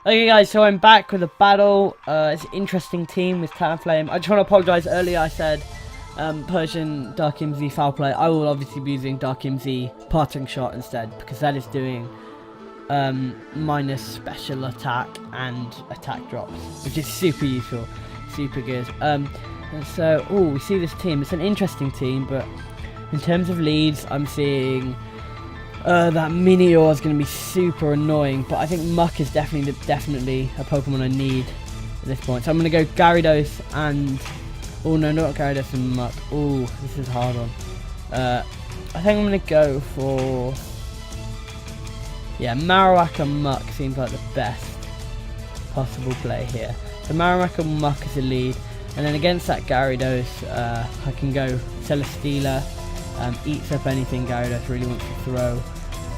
Okay guys, so I'm back with a battle. It's an interesting team with Talonflame. I just want to apologise, earlier I said Persian Dark MZ foul play. I will obviously be using Dark MZ parting shot instead, because that is doing minus special attack and attack drops, which is super useful, super good. So we see this team. It's an interesting team, but in terms of leads, I'm seeing that Minior is going to be super annoying, but I think Muck is definitely a Pokemon I need at this point. So I'm going to go Gyarados and... oh no, not Gyarados and Muck. Oh, this is a hard one. I think I'm going to go for... yeah, Marowak and Muck seems like the best possible play here. So Marowak and Muck is a lead, and then against that Gyarados, I can go Celesteela. Eats up anything Gyarados really wants to throw.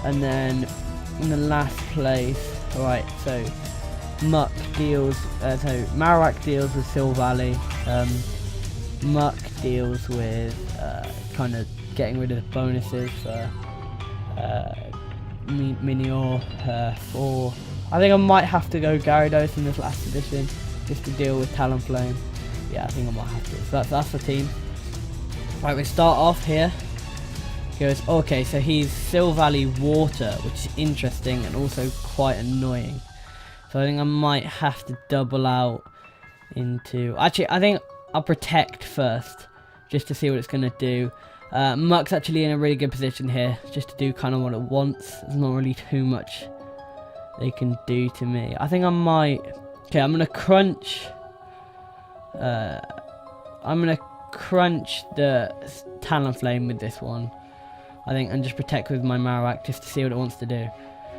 And then in the last place, alright, so Muck deals, so Marowak deals with Silvally, Muck deals with kind of getting rid of the bonuses for Minior, for... I think I might have to go Gyarados in this last edition just to deal with Talonflame. Yeah, I think I might have to. So that's the team. Right, we start off here. Goes, okay, so he's Silvally Water, which is interesting and also quite annoying. So I think I might have to double out into... actually, I think I'll Protect first, just to see what it's going to do. Muck's actually in a really good position here, just to do kind of what it wants. There's not really too much they can do to me. I think I might... okay, I'm going to crunch... I'm going to crunch the Talonflame with this one, I think, and just Protect with my Marowak just to see what it wants to do.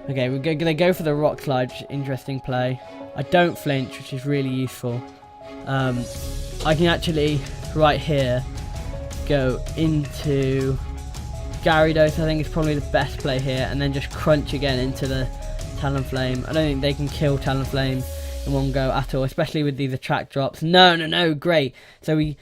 Okay, we're going to go for the Rock Slide, which is interesting play. I don't flinch, which is really useful. I can actually, right here, go into Gyarados. I think it's probably the best play here, and then just crunch again into the Talonflame. I don't think they can kill Talonflame in one go at all, especially with these attack drops. No, great. So we...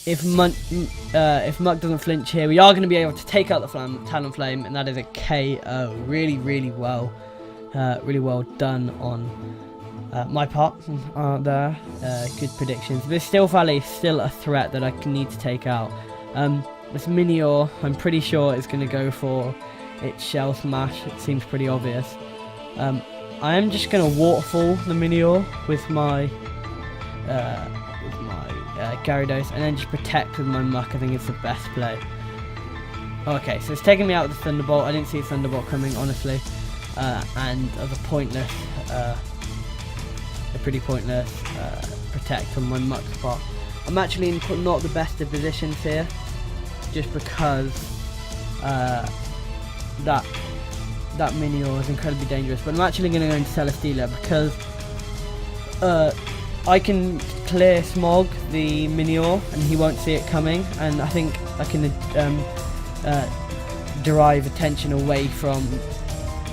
if Muck doesn't flinch here, we are going to be able to take out the Talonflame, and that is a KO. Really well done on my part there. Good predictions. This Silvally is still a threat that I need to take out. This Minior, I'm pretty sure is going to go for its Shell Smash. It seems pretty obvious. I am just going to Waterfall the Minior with my Gyarados, and then just Protect with my Muck. I think it's the best play. Okay, so it's taking me out with the Thunderbolt. I didn't see Thunderbolt coming, honestly, and of a pointless, a pretty pointless Protect on my Muck spot. I'm actually in not the best of positions here, just because that Minior is incredibly dangerous. But I'm actually going to go into Celesteela because I can clear Smog the Minior and he won't see it coming, and I think I can derive attention away from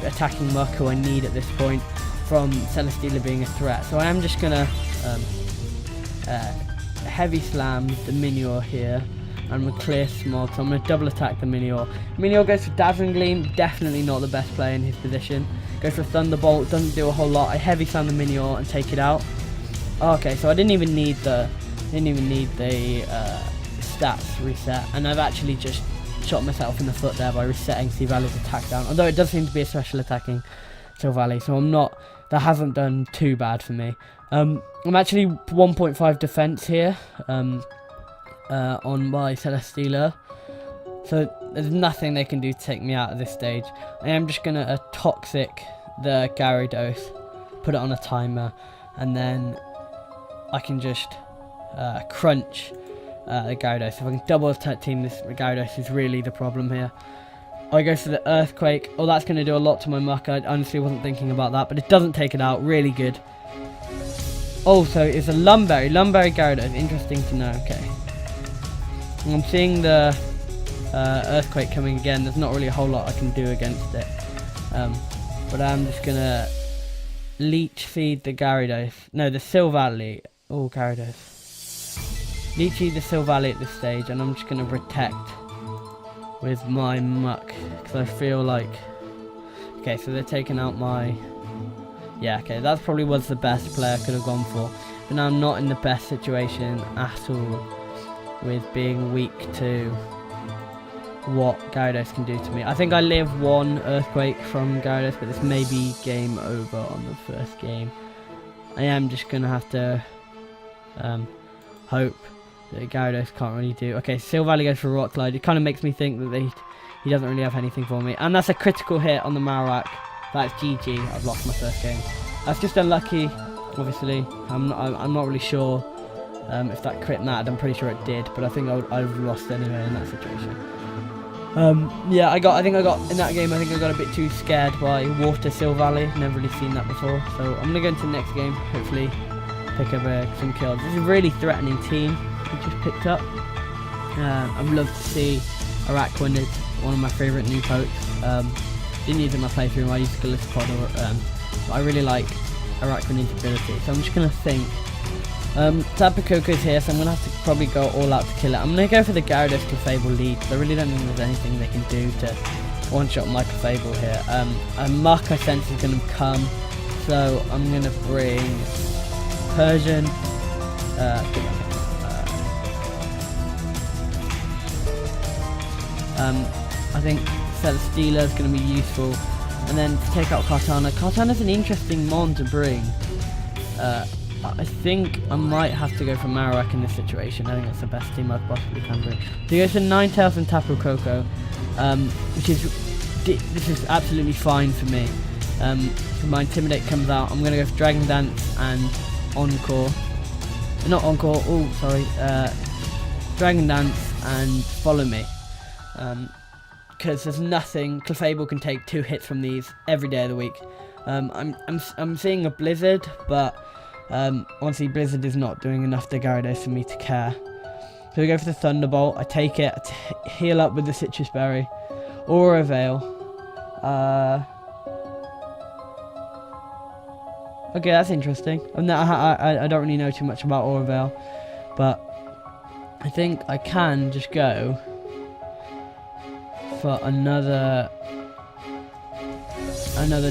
attacking Muck, who I need at this point, from Celesteela being a threat. So I am just gonna heavy slam the Minior here, and I'm gonna clear Smog, so I'm gonna double attack the Minior. Minior goes for Dazzling Gleam, definitely not the best play in his position. Goes for Thunderbolt, doesn't do a whole lot. I heavy slam the Minior and take it out. Okay, so I didn't even need the stats reset, and I've actually just shot myself in the foot there by resetting Silvally's attack down. Although it does seem to be a special attacking Silvally, so that hasn't done too bad for me. I'm actually 1.5 defense here on my Celesteela, so there's nothing they can do to take me out at this stage. I am just gonna Toxic the Gyarados, put it on a timer, and then I can just crunch the Gyarados. If I can double attack team this Gyarados is really the problem here. I go for the Earthquake. Oh, that's going to do a lot to my Muck. I honestly wasn't thinking about that, but it doesn't take it out. Really good. Oh, so it's a Lumberry Gyarados. Interesting to know. Okay. I'm seeing the Earthquake coming again. There's not really a whole lot I can do against it. But I'm just going to Leech Seed the Gyarados. No, the Silvally. Oh, Gyarados. Leech Seed the Silvally at this stage, and I'm just going to Protect with my Muck, because I feel like... okay, so they're taking out my Yeah, okay, that probably was the best play I could have gone for. But now I'm not in the best situation at all with being weak to what Gyarados can do to me. I think I live one Earthquake from Gyarados, but this may be game over on the first game. I am just going to have to hope that Gyarados can't really do. Okay, Silvally goes for Rock Slide. It kind of makes me think that he doesn't really have anything for me. And that's a critical hit on the Marowak. That's GG. I've lost my first game. That's just unlucky, obviously. I'm not really sure if that crit mattered. I'm pretty sure it did, but I think I've lost anyway in that situation. Yeah, I think I got in that game. I think I got a bit too scared by Water Silvally. Never really seen that before. So I'm gonna go into the next game. Hopefully, pick up some kills. This is a really threatening team we just picked up. I'd love to see Araquanid. It's one of my favourite new pokes. Didn't use it in my playthrough. I used Gallipod, but I really like Araquanid's ability. So I'm just gonna think. Tapu Koko's here, so I'm going to have to probably go all out to kill it. I'm going to go for the Gyarados Clefable lead, because I really don't think there's anything they can do to one-shot my Clefable here. A Muck I sense is going to come, so I'm going to bring Persian. I think Celesteela is going to be useful, and then to take out Kartana. Kartana's an interesting mon to bring. I think I might have to go for Marowak in this situation. I think that's the best team I possibly can bring. So he goes for Ninetales and Tapu Koko, this is absolutely fine for me. So my Intimidate comes out. I'm going to go for Dragon Dance and Encore. Not Encore, oh sorry. Dragon Dance and Follow Me. Because there's nothing. Clefable can take 2 hits from these every day of the week. I'm seeing a Blizzard, but honestly, Blizzard is not doing enough to Gyarados for me to care. So we go for the Thunderbolt. I take it. I heal up with the Citrus Berry. Aura Veil. Okay, that's interesting. I don't really know too much about Aura Veil, but I think I can just go for another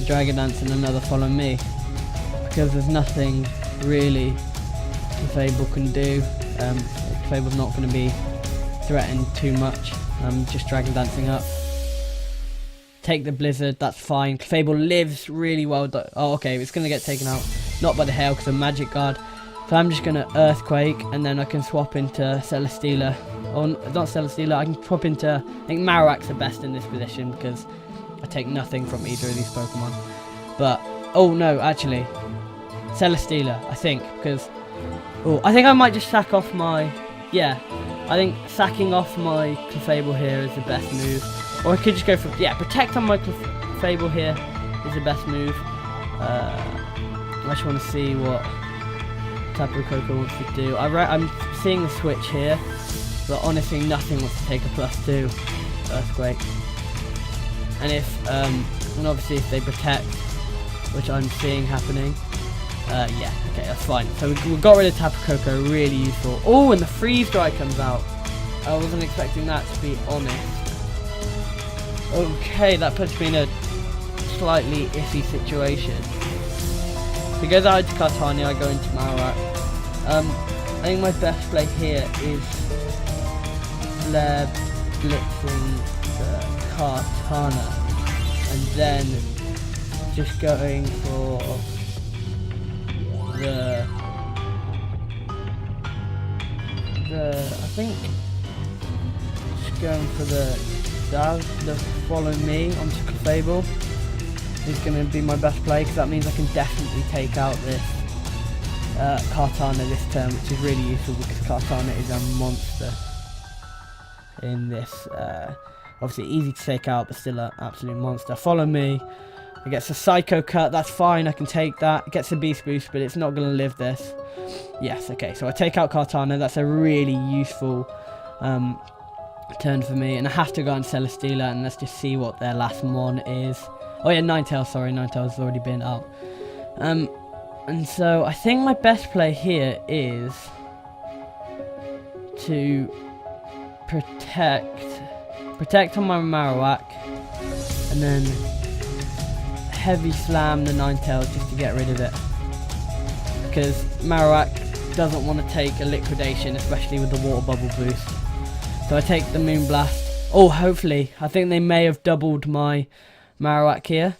Dragon Dance and another Follow Me, because there's nothing really Clefable can do. Clefable's not going to be threatened too much. I'm just Dragon Dancing up. Take the Blizzard, that's fine. Clefable lives really well. Oh, okay, it's going to get taken out. Not by the hail, because of Magic Guard. So I'm just going to Earthquake, and then I can swap into Celesteela. Or not Celesteela, I can swap into... I think Marowak's the best in this position, because I take nothing from either of these Pokemon. But, oh no, actually... Celesteela, I think, because... Oh, I think I might just sack off my... Yeah, I think sacking off my Clefable here is the best move. Or I could just go for... Yeah, Protect on my Clefable here is the best move. I just want to see what Tapu Koko wants to do. I'm seeing the switch here, but honestly nothing wants to take a +2 Earthquake. And if, and obviously if they Protect, which I'm seeing happening, yeah, okay, that's fine. So we got rid of Tapu Koko, really useful. Oh, and the Freeze Dry comes out. I wasn't expecting that, to be honest. Okay, that puts me in a slightly iffy situation. He goes out to Kartania, I go into Marowak. I think my best play here is Flare blitzing the Kartana, and then just going for I think just going for the Follow Me onto Clefable is going to be my best play, because that means I can definitely take out this Kartana this turn, which is really useful because Kartana is a monster in this. Obviously easy to take out, but still an absolute monster. Follow Me. It gets a Psycho Cut, that's fine, I can take that. It gets a Beast Boost, but it's not going to live this. Yes, okay, so I take out Kartana, that's a really useful turn for me. And I have to go on Celesteela, and let's just see what their last mon is. Oh yeah, Ninetales, sorry, Ninetales has already been out. And so I think my best play here is to protect on my Marowak, and then heavy slam the Ninetales just to get rid of it, because Marowak doesn't want to take a liquidation, especially with the water bubble boost. So I take the Moonblast. Oh, hopefully. I think they may have doubled my Marowak here.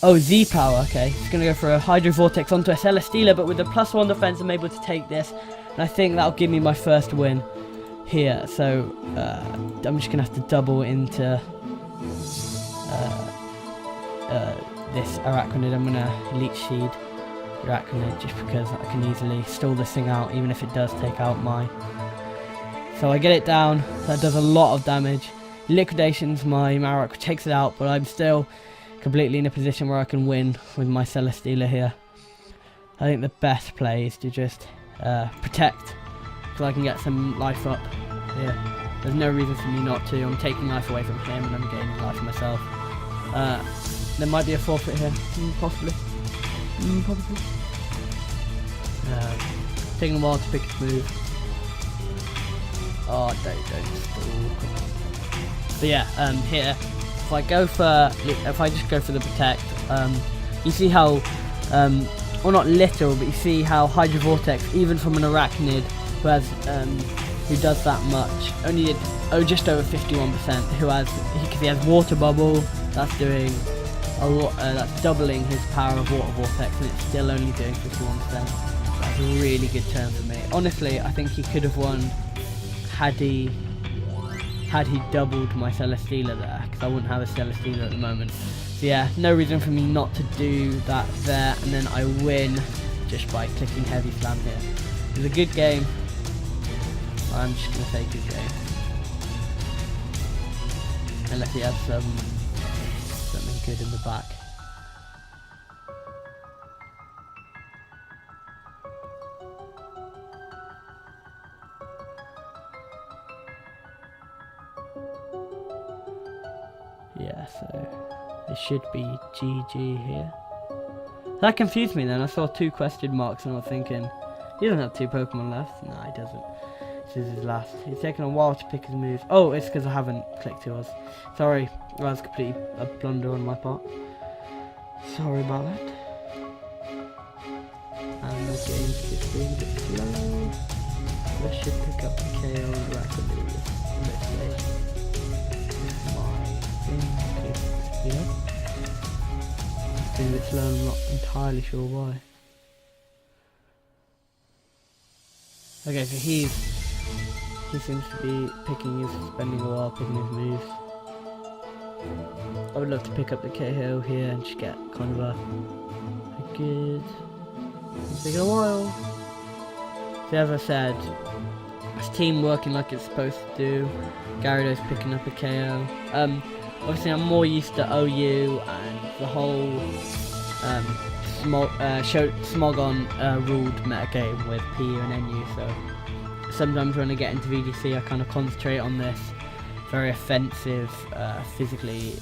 Oh, Z-Power, okay. It's going to go for a Hydro Vortex onto a Celesteela, but with the +1 defense, I'm able to take this. And I think that'll give me my first win here. So, I'm just going to have to double into this Arachnid. I'm going to Leech Seed Arachnid just because I can easily stall this thing out, even if it does take out my... So I get it down. That does a lot of damage. Liquidations my Marowak, takes it out, but I'm still completely in a position where I can win with my Celesteela here. I think the best play is to just protect, so I can get some life up here. There's no reason for me not to. I'm taking life away from him and I'm gaining life for myself. There might be a forfeit here, possibly. Probably. Taking a while to pick his move. Oh, don't stall. But yeah, here, if I just go for the protect, you see how, well, not little, but you see how Hydro Vortex, even from an Arachnid who has, who does that much, only did just over 51%. Because he has Water Bubble, that's doing a lot, that's doubling his power of Water Vortex, and it's still only doing 51%. That's a really good turn for me. Honestly, I think he could have won had he doubled my Celesteela there, because I wouldn't have a Celesteela at the moment. So yeah, no reason for me not to do that there, and then I win just by clicking Heavy Slam here. It was a good game. I'm just going to say good game. Unless he has something good in the back. Yeah, so it should be GG here. That confused me then. I saw 2 question marks and I was thinking, he doesn't have 2 Pokemon left. No, he doesn't. This is his last. He's taken a while to pick his moves. Oh, it's because I haven't clicked yours. Sorry, that was completely a blunder on my part. Sorry about that. And the game's just being a bit slow. I should pick up the KO rapidly on this stage. It's been a bit slow, I'm not entirely sure why. Okay, so he seems to be spending a while picking his moves. I would love to pick up the KO here and just get kind of a good... It's taking a while. So as I said, this team working like it's supposed to do. Gyarados picking up a KO. Obviously I'm more used to OU and the whole Smogon ruled metagame with PU and NU, so sometimes when I get into VGC I kind of concentrate on this very offensive, physically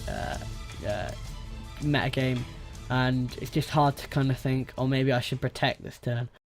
metagame, and it's just hard to kind of think, oh maybe I should protect this turn.